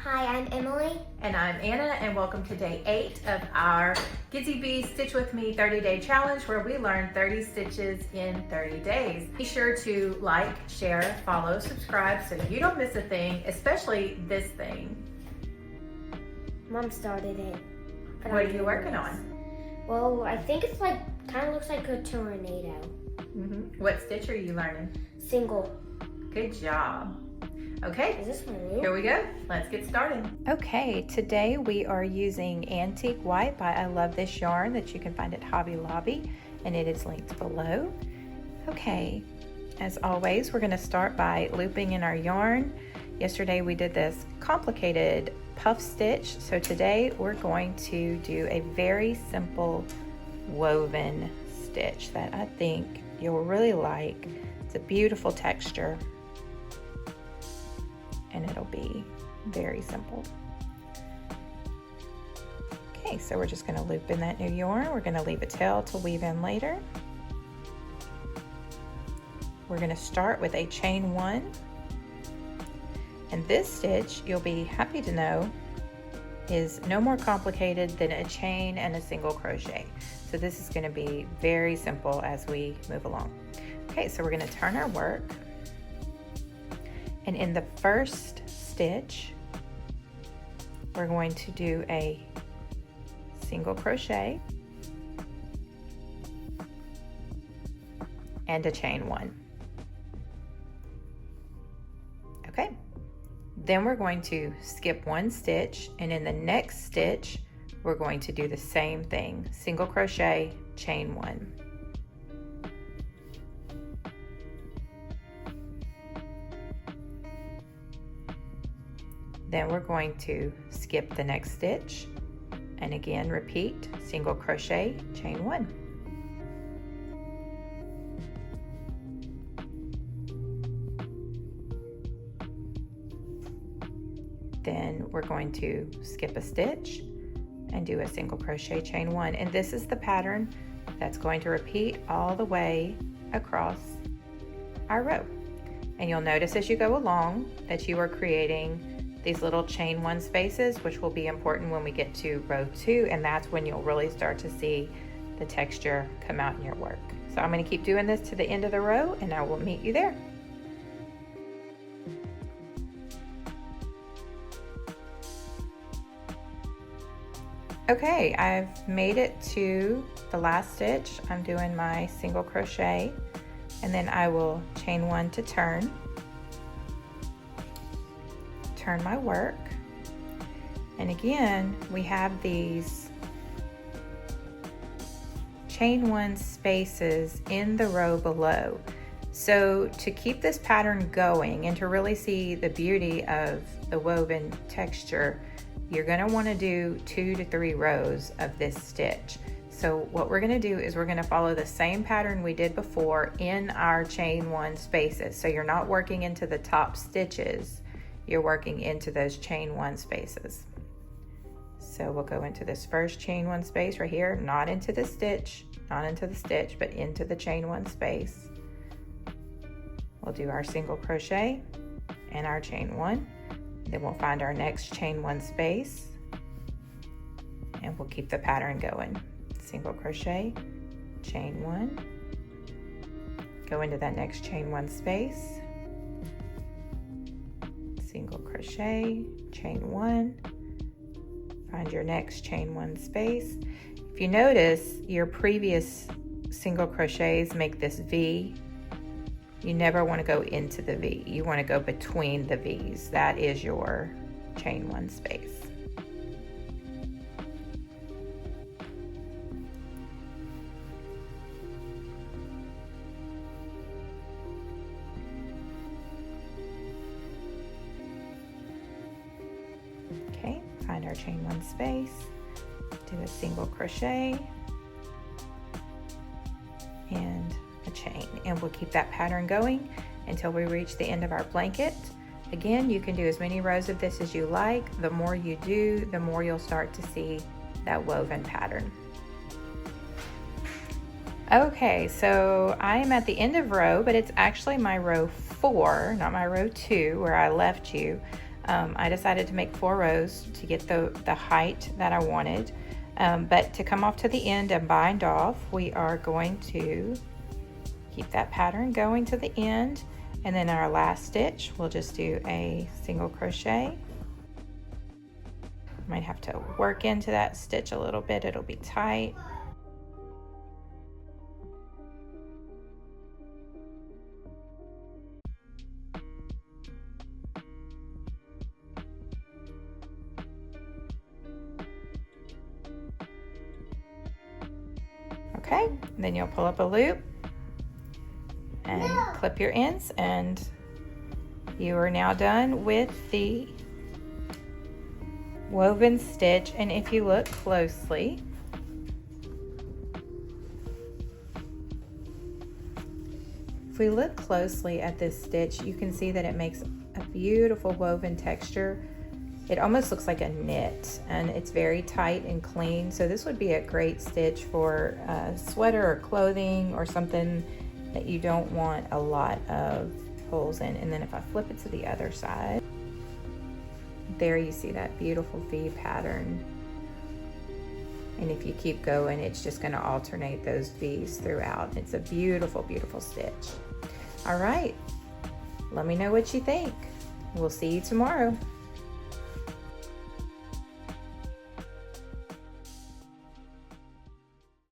Hi, I'm Emily. And I'm Anna, and welcome to day 8 of our GidzyBee Stitch With Me 30-day challenge, where we learn 30 stitches in 30 days. Be sure to like, share, follow, subscribe so you don't miss a thing, especially this thing. Mom started it. What are you working on? Well, I think it's like, kind of looks like a tornado. What stitch are you learning? Single. Good job. Okay, Is this my loop? here we go. Let's get started. Okay, today we are using Antique White by I Love This Yarn that you can find at Hobby Lobby, and it is linked below. Okay, as always, we're going to start by looping in our yarn. Yesterday we did this complicated puff stitch, so today we're going to do a very simple woven stitch that I think you'll really like. It's a beautiful texture, and it'll be very simple. Okay, so we're just going to loop in that new yarn. We're going to leave a tail to weave in later. We're going to start with a chain 1, and this stitch, you'll be happy to know, is no more complicated than a chain and a single crochet. So this is going to be very simple as we move along. Okay, so we're going to turn our work. And in the first stitch, we're going to do a single crochet and a chain 1. Okay, then we're going to skip 1 stitch, and in the next stitch, we're going to do the same thing, single crochet, chain 1. Then we're going to skip the next stitch, and again repeat, single crochet, chain 1. Then we're going to skip a stitch and do a single crochet, chain 1. And this is the pattern that's going to repeat all the way across our row. And you'll notice as you go along that you are creating these little chain 1 spaces, which will be important when we get to row 2, and that's when you'll really start to see the texture come out in your work. So I'm going to keep doing this to the end of the row, and I will meet you there. Okay, I've made it to the last stitch. I'm doing my single crochet, and then I will chain 1 to turn my work. And again, we have these chain 1 spaces in the row below. So to keep this pattern going and to really see the beauty of the woven texture, you're going to want to do 2 to 3 rows of this stitch. So what we're going to do is we're going to follow the same pattern we did before in our chain 1 spaces. So you're not working into the top stitches, you're working into those chain 1 spaces. So we'll go into this first chain 1 space right here, not into the stitch, but into the chain 1 space. We'll do our single crochet and our chain 1. Then we'll find our next chain 1 space, and we'll keep the pattern going. Single crochet, chain 1, go into that next chain 1 space, single crochet, chain 1, find your next chain 1 space. If you notice, your previous single crochets make this V. You never want to go into the V. You want to go between the V's. That is your chain 1 space. Okay, find our chain 1 space, do a single crochet and a chain, and we'll keep that pattern going until we reach the end of our blanket. Again, you can do as many rows of this as you like. The more you do, the more you'll start to see that woven pattern. Okay, so I am at the end of row, but it's actually my row 4, not my row 2 where I left you. I decided to make 4 rows to get the height that I wanted. But to come off to the end and bind off, we are going to keep that pattern going to the end, and then our last stitch we'll just do a single crochet. Might have to work into that stitch a little bit, it'll be tight. Okay, then you'll pull up a loop and clip your ends, and you are now done with the woven stitch. And if you look closely, at this stitch, you can see that it makes a beautiful woven texture. It almost looks like a knit, and it's very tight and clean. So this would be a great stitch for a sweater or clothing or something that you don't want a lot of holes in. And then if I flip it to the other side, there you see that beautiful V pattern. And if you keep going, it's just going to alternate those V's throughout. It's a beautiful, beautiful stitch. All right, let me know what you think. We'll see you tomorrow.